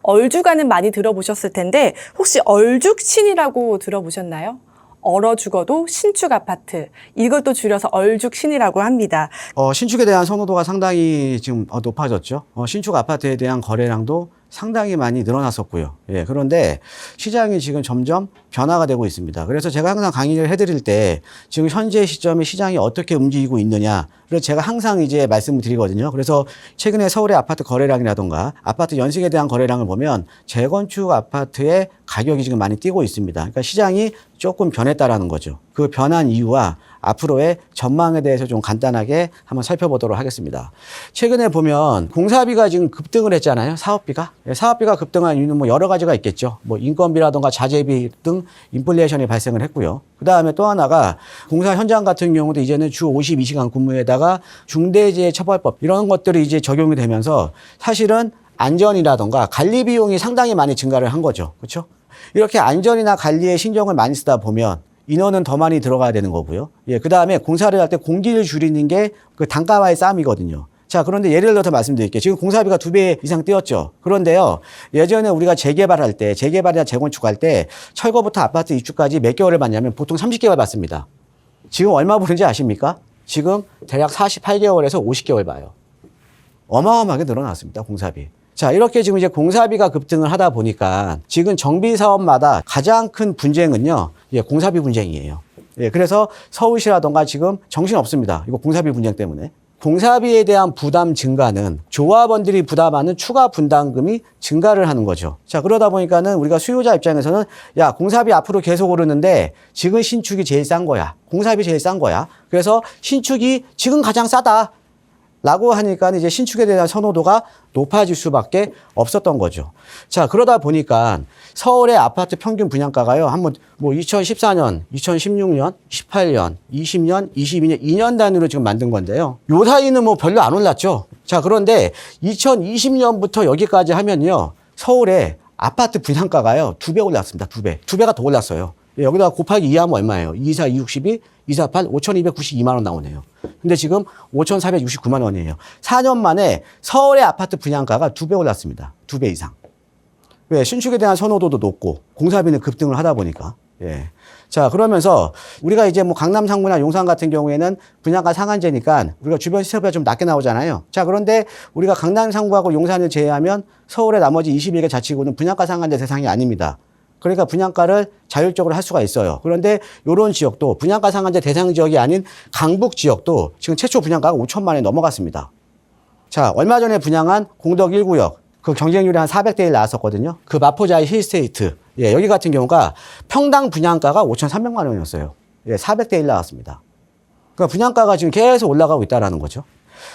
얼주가는 많이 들어보셨을 텐데 혹시 얼죽신이라고 들어보셨나요? 얼어 죽어도 신축 아파트, 이것도 줄여서 얼죽신이라고 합니다. 신축에 대한 선호도가 상당히 지금 높아졌죠. 신축 아파트에 대한 거래량도 상당히 많이 늘어났었고요. 예, 그런데 시장이 지금 점점 변화가 되고 있습니다. 그래서 제가 항상 강의를 해드릴 때 지금 현재 시점에 시장이 어떻게 움직이고 있느냐를 제가 항상 이제 말씀을 드리거든요. 그래서 최근에 서울의 아파트 거래량이라던가 아파트 연식에 대한 거래량을 보면 재건축 아파트의 가격이 지금 많이 뛰고 있습니다. 그러니까 시장이 조금 변했다라는 거죠. 그 변한 이유와 앞으로의 전망에 대해서 좀 간단하게 한번 살펴보도록 하겠습니다. 최근에 보면 공사비가 지금 급등을 했잖아요. 사업비가. 사업비가 급등한 이유는 뭐 여러 가지가 있겠죠. 뭐 인건비라든가 자재비 등 인플레이션이 발생을 했고요. 그 다음에 또 하나가 공사 현장 같은 경우도 이제는 주 52시간 근무에다가 중대재해처벌법 이런 것들이 이제 적용이 되면서 사실은 안전이라든가 관리 비용이 상당히 많이 증가를 한 거죠. 그렇죠? 이렇게 안전이나 관리에 신경을 많이 쓰다 보면 인원은 더 많이 들어가야 되는 거고요. 예, 그 다음에 공사를 할 때 공기를 줄이는 게 그 단가와의 싸움이거든요. 자, 그런데 예를 들어서 말씀드릴게요. 지금 공사비가 2배 이상 뛰었죠. 그런데요, 예전에 우리가 재개발할 때, 재개발이나 재건축할 때 철거부터 아파트 입주까지 몇 개월을 받냐면 보통 30개월 받습니다. 지금 얼마 부른지 아십니까? 지금 대략 48개월에서 50개월 봐요. 어마어마하게 늘어났습니다, 공사비. 자, 이렇게 지금 이제 공사비가 급등을 하다 보니까 지금 정비 사업마다 가장 큰 분쟁은요, 예, 공사비 분쟁이에요. 예, 그래서 서울시라던가 지금 정신 없습니다. 이거 공사비 분쟁 때문에. 공사비에 대한 부담 증가는 조합원들이 부담하는 추가 분담금이 증가를 하는 거죠. 자, 그러다 보니까는 우리가 수요자 입장에서는 야, 공사비 앞으로 계속 오르는데 지금 신축이 제일 싼 거야. 공사비 제일 싼 거야. 그래서 신축이 지금 가장 싸다. 라고 하니까 이제 신축에 대한 선호도가 높아질 수밖에 없었던 거죠. 자, 그러다 보니까 서울의 아파트 평균 분양가가요, 한번 뭐 2014년, 2016년, 18년, 20년, 22년, 2년 단위로 지금 만든 건데요. 요 사이는 뭐 별로 안 올랐죠. 자, 그런데 2020년부터 여기까지 하면요, 서울의 아파트 분양가가요, 2배 올랐습니다. 2배. 2배가 더 올랐어요. 여기다가 곱하기 2하면 얼마예요? 24, 262, 248, 5,292만 원 나오네요. 근데 지금 5,469만 원이에요. 4년 만에 서울의 아파트 분양가가 2배 올랐습니다. 2배 이상. 왜? 신축에 대한 선호도도 높고 공사비는 급등을 하다 보니까. 예. 자, 그러면서 우리가 이제 뭐 강남 상무나 용산 같은 경우에는 분양가 상한제니까 우리가 주변 시세보다 좀 낮게 나오잖아요. 자, 그런데 우리가 강남 상무하고 용산을 제외하면 서울의 나머지 21개 자치구는 분양가 상한제 대상이 아닙니다. 그러니까 분양가를 자율적으로 할 수가 있어요. 그런데 이런 지역도 분양가 상한제 대상 지역이 아닌 강북 지역도 지금 최초 분양가가 5천만 원이 넘어갔습니다. 자, 얼마 전에 분양한 공덕 1구역, 그 경쟁률이 한 400대 1 나왔었거든요. 그 마포자의 힐스테이트. 예, 여기 같은 경우가 평당 분양가가 5,300만 원이었어요. 예, 400대 1 나왔습니다. 그러니까 분양가가 지금 계속 올라가고 있다라는 거죠.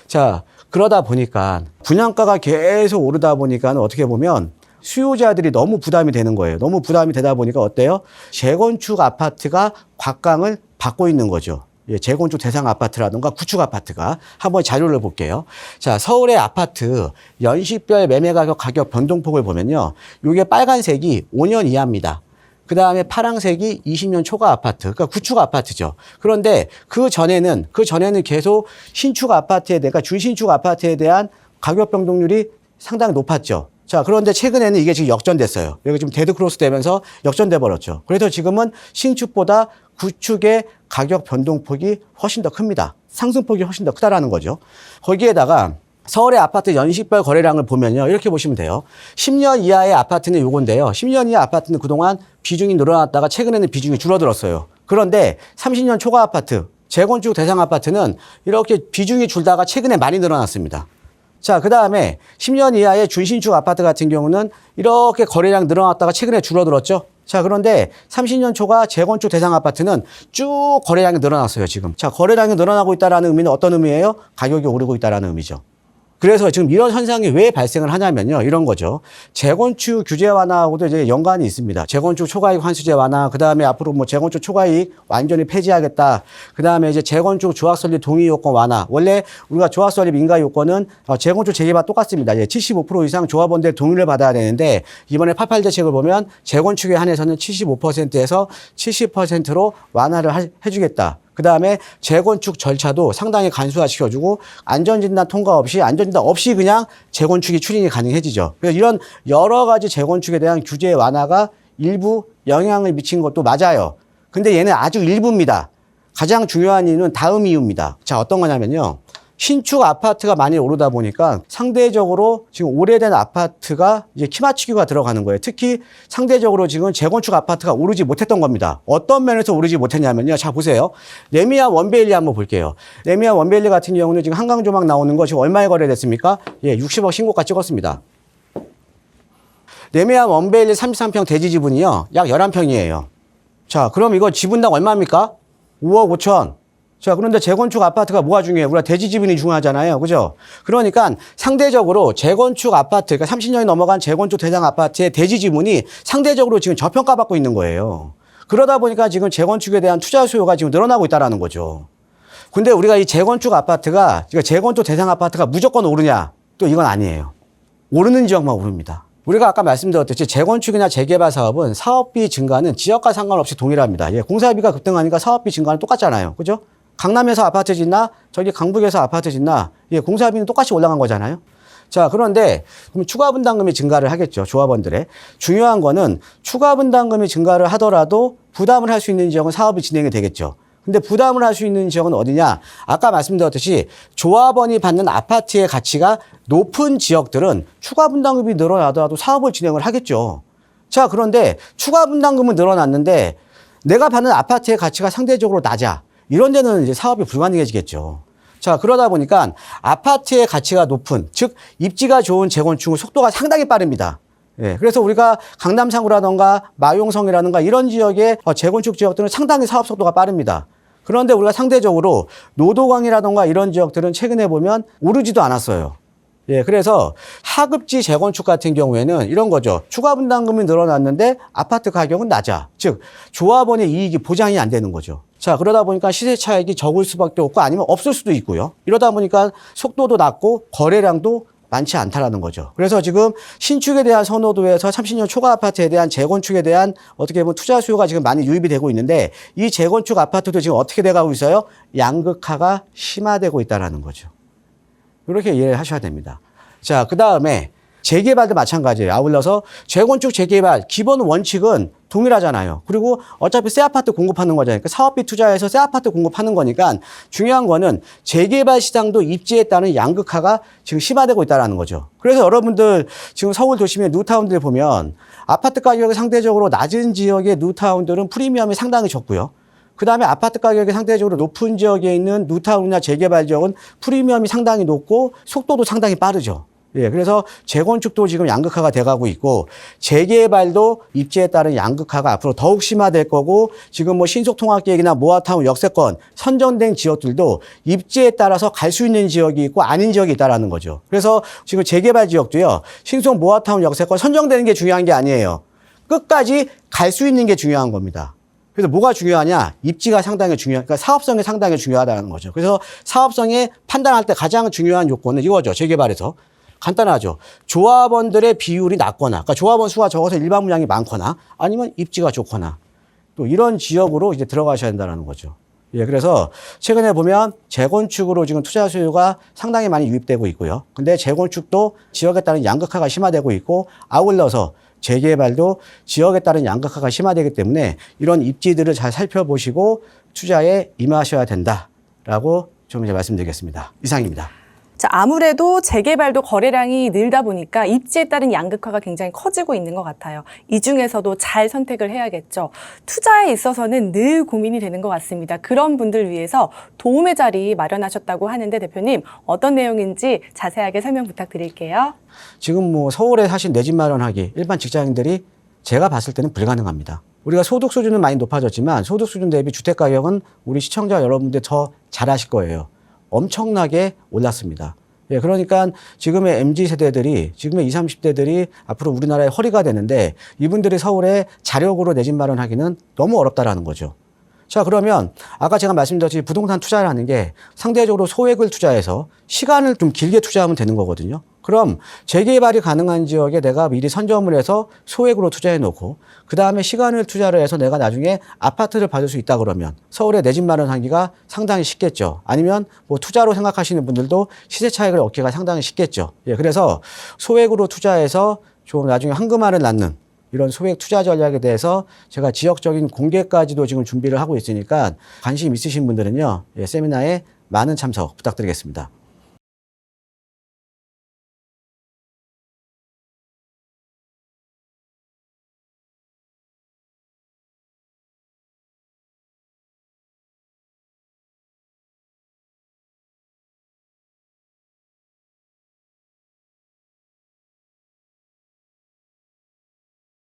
자, 그러다 보니까 분양가가 계속 오르다 보니까 어떻게 보면 수요자들이 너무 부담이 되는 거예요. 너무 부담이 되다 보니까 어때요? 재건축 아파트가 곽강을 받고 있는 거죠. 예, 재건축 대상 아파트라든가 구축 아파트가. 한번 자료를 볼게요. 자, 서울의 아파트 연식별 매매 가격 변동폭을 보면요. 이게 빨간색이 5년 이하입니다. 그 다음에 파란색이 20년 초과 아파트, 그러니까 구축 아파트죠. 그런데 그 전에는 계속 신축 아파트에 대한, 그러니까 준신축 아파트에 대한 가격 변동률이 상당히 높았죠. 자, 그런데 최근에는 이게 지금 역전됐어요. 여기 지금 데드크로스 되면서 역전돼 버렸죠. 그래서 지금은 신축보다 구축의 가격 변동폭이 훨씬 더 큽니다. 상승폭이 훨씬 더 크다라는 거죠. 거기에다가 서울의 아파트 연식별 거래량을 보면요, 이렇게 보시면 돼요. 10년 이하의 아파트는 요건데요. 10년 이하 아파트는 그동안 비중이 늘어났다가 최근에는 비중이 줄어들었어요. 그런데 30년 초과 아파트, 재건축 대상 아파트는 이렇게 비중이 줄다가 최근에 많이 늘어났습니다. 자, 그 다음에 10년 이하의 준신축 아파트 같은 경우는 이렇게 거래량 늘어났다가 최근에 줄어들었죠. 자, 그런데 30년 초과 재건축 대상 아파트는 쭉 거래량이 늘어났어요, 지금. 자, 거래량이 늘어나고 있다는 의미는 어떤 의미예요? 가격이 오르고 있다는 의미죠. 그래서 지금 이런 현상이 왜 발생을 하냐면요, 이런 거죠. 재건축 규제 완화하고도 이제 연관이 있습니다. 재건축 초과이익 환수제 완화, 그 다음에 앞으로 뭐 재건축 초과이익 완전히 폐지하겠다. 그 다음에 이제 재건축 조합 설립 동의 요건 완화. 원래 우리가 조합 설립 인가 요건은 재건축 재개발 똑같습니다. 75% 이상 조합원들의 동의를 받아야 되는데 이번에 88 대책을 보면 재건축에 한해서는 75%에서 70%로 완화를 해주겠다. 그 다음에 재건축 절차도 상당히 간소화시켜주고 안전진단 통과 없이 안전진단 없이 그냥 재건축이 추진이 가능해지죠. 그래서 이런 여러 가지 재건축에 대한 규제 완화가 일부 영향을 미친 것도 맞아요. 근데 얘는 아주 일부입니다. 가장 중요한 이유는 다음 이유입니다. 자, 어떤 거냐면요. 신축 아파트가 많이 오르다 보니까 상대적으로 지금 오래된 아파트가 이제 키 맞추기가 들어가는 거예요. 특히 상대적으로 지금 재건축 아파트가 오르지 못했던 겁니다. 어떤 면에서 오르지 못했냐면요. 자, 보세요. 레미안 원베일리 한번 볼게요. 레미안 원베일리 같은 경우는 지금 한강 조망 나오는 거 지금 얼마에 거래됐습니까? 예, 60억 신고가 찍었습니다. 레미안 원베일리 33평 대지 지분이요. 약 11평이에요. 자, 그럼 이거 지분당 얼마입니까? 5억 5천. 자, 그런데 재건축 아파트가 뭐가 중요해요? 우리가 대지 지분이 중요하잖아요. 그죠? 그러니까 상대적으로 재건축 아파트, 그러니까 30년이 넘어간 재건축 대상 아파트의 대지 지분이 상대적으로 지금 저평가받고 있는 거예요. 그러다 보니까 지금 재건축에 대한 투자 수요가 지금 늘어나고 있다는 거죠. 근데 우리가 이 재건축 아파트가, 그러니까 재건축 대상 아파트가 무조건 오르냐? 또 이건 아니에요. 오르는 지역만 오릅니다. 우리가 아까 말씀드렸듯이 재건축이나 재개발 사업은 사업비 증가는 지역과 상관없이 동일합니다. 예, 공사비가 급등하니까 사업비 증가는 똑같잖아요. 그죠? 강남에서 아파트 짓나 저기 강북에서 아파트 짓나 예, 공사비는 똑같이 올라간 거잖아요. 자, 그런데 그럼 추가 분담금이 증가를 하겠죠. 조합원들의. 중요한 거는 추가 분담금이 증가를 하더라도 부담을 할 수 있는 지역은 사업이 진행이 되겠죠. 근데 부담을 할 수 있는 지역은 어디냐? 아까 말씀드렸듯이 조합원이 받는 아파트의 가치가 높은 지역들은 추가 분담금이 늘어나더라도 사업을 진행을 하겠죠. 자, 그런데 추가 분담금은 늘어났는데 내가 받는 아파트의 가치가 상대적으로 낮아. 이런 데는 이제 사업이 불가능해지겠죠. 자, 그러다 보니까 아파트의 가치가 높은, 즉 입지가 좋은 재건축은 속도가 상당히 빠릅니다. 예, 그래서 우리가 강남상구라던가 마용성이라든가 이런 지역의 재건축 지역들은 상당히 사업 속도가 빠릅니다. 그런데 우리가 상대적으로 노도광이라던가 이런 지역들은 최근에 보면 오르지도 않았어요. 예, 그래서 하급지 재건축 같은 경우에는 이런 거죠. 추가 분담금이 늘어났는데 아파트 가격은 낮아. 즉, 조합원의 이익이 보장이 안 되는 거죠. 자, 그러다 보니까 시세 차익이 적을 수밖에 없고 아니면 없을 수도 있고요. 이러다 보니까 속도도 낮고 거래량도 많지 않다라는 거죠. 그래서 지금 신축에 대한 선호도에서 30년 초과 아파트에 대한 재건축에 대한 어떻게 보면 투자 수요가 지금 많이 유입이 되고 있는데 이 재건축 아파트도 지금 어떻게 돼가고 있어요? 양극화가 심화되고 있다는 거죠. 이렇게 이해를 하셔야 됩니다. 자, 그 다음에 재개발도 마찬가지예요. 아울러서 재건축, 재개발 기본 원칙은 동일하잖아요. 그리고 어차피 새 아파트 공급하는 거잖아요. 그러니까 사업비 투자해서 새 아파트 공급하는 거니까 중요한 거는 재개발 시장도 입지에 따른 양극화가 지금 심화되고 있다는 거죠. 그래서 여러분들 지금 서울 도심의 뉴타운들 보면 아파트 가격이 상대적으로 낮은 지역의 뉴타운들은 프리미엄이 상당히 적고요. 그 다음에 아파트 가격이 상대적으로 높은 지역에 있는 뉴타운이나 재개발 지역은 프리미엄이 상당히 높고 속도도 상당히 빠르죠. 예, 그래서 재건축도 지금 양극화가 돼가고 있고 재개발도 입지에 따른 양극화가 앞으로 더욱 심화될 거고 지금 뭐 신속통합계획이나 모아타운 역세권 선정된 지역들도 입지에 따라서 갈 수 있는 지역이 있고 아닌 지역이 있다라는 거죠. 그래서 지금 재개발 지역도요. 신속 모아타운 역세권 선정되는 게 중요한 게 아니에요. 끝까지 갈 수 있는 게 중요한 겁니다. 그래서 뭐가 중요하냐? 입지가 상당히 그러니까 사업성이 상당히 중요하다는 거죠. 그래서 사업성에 판단할 때 가장 중요한 요건은 이거죠. 재개발에서. 간단하죠. 조합원들의 비율이 낮거나, 그러니까 조합원 수가 적어서 일반 물량이 많거나, 아니면 입지가 좋거나, 또 이런 지역으로 이제 들어가셔야 된다는 거죠. 예, 그래서 최근에 보면 재건축으로 지금 투자 수요가 상당히 많이 유입되고 있고요. 근데 재건축도 지역에 따른 양극화가 심화되고 있고, 아울러서 재개발도 지역에 따른 양극화가 심화되기 때문에 이런 입지들을 잘 살펴보시고 투자에 임하셔야 된다라고 좀 이제 말씀드리겠습니다. 이상입니다. 자, 아무래도 재개발도 거래량이 늘다 보니까 입지에 따른 양극화가 굉장히 커지고 있는 것 같아요. 이 중에서도 잘 선택을 해야겠죠. 투자에 있어서는 늘 고민이 되는 것 같습니다. 그런 분들 위해서 도움의 자리 마련하셨다고 하는데 대표님 어떤 내용인지 자세하게 설명 부탁드릴게요. 지금 뭐 서울에 사실 내 집 마련하기 일반 직장인들이 제가 봤을 때는 불가능합니다. 우리가 소득 수준은 많이 높아졌지만 소득 수준 대비 주택 가격은 우리 시청자 여러분들 더 잘 아실 거예요. 엄청나게 올랐습니다. 예, 그러니까 지금의 MZ세대들이, 지금의 20, 30대들이 앞으로 우리나라의 허리가 되는데 이분들이 서울에 자력으로 내 집 마련하기는 너무 어렵다라는 거죠. 자, 그러면 아까 제가 말씀드렸듯이 부동산 투자를 하는 게 상대적으로 소액을 투자해서 시간을 좀 길게 투자하면 되는 거거든요. 그럼 재개발이 가능한 지역에 내가 미리 선점을 해서 소액으로 투자해 놓고 그 다음에 시간을 투자를 해서 내가 나중에 아파트를 받을 수 있다 그러면 서울에 내 집 마련하기가 상당히 쉽겠죠. 아니면 뭐 투자로 생각하시는 분들도 시세 차익을 얻기가 상당히 쉽겠죠. 예, 그래서 소액으로 투자해서 좀 나중에 황금알을 낳는 이런 소액 투자 전략에 대해서 제가 지역적인 공개까지도 지금 준비를 하고 있으니까 관심 있으신 분들은요, 예, 세미나에 많은 참석 부탁드리겠습니다.